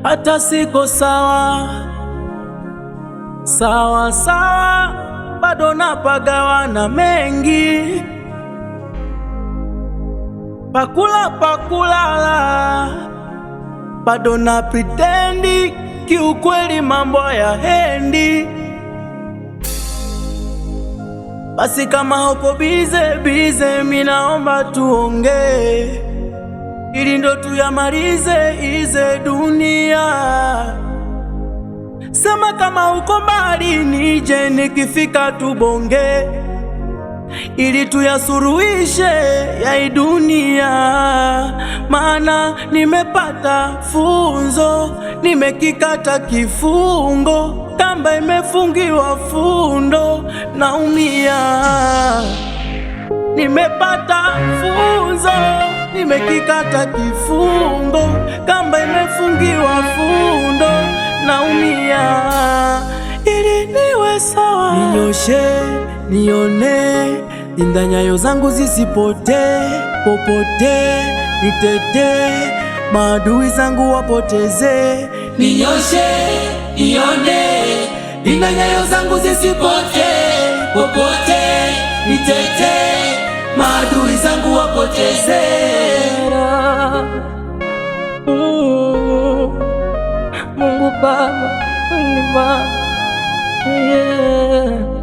hata siko sawa sawa sawa, bado napagawa na mengi, pakula pakulala, bado na pretendi, kiukweli mambo ya hendi. Basi kama uko bize, minaomba tuongee, ili ndo tuyamalize ize dunia. Sema kama uko mbali nije, nikifika tubonge, ili tuyasuruhishe ya hii dunia. Maana nimepata funzo, nimekikata kifungo, kamba imefungiwa fundo, naumia. Nimepata funzo, nimekikata kifungo, kamba imefungiwa fundo, naumia. Ili niwe sawa, ninyoshe, nione, linda nyayo zangu zisipote, popote nitete, maadui zangu wapoteze. Ninyoshe, nione, linda nyayo zangu zisipote, popote nitete, maadui zangu wapoteze. Mungu Baba, Mungu Baba, yeah.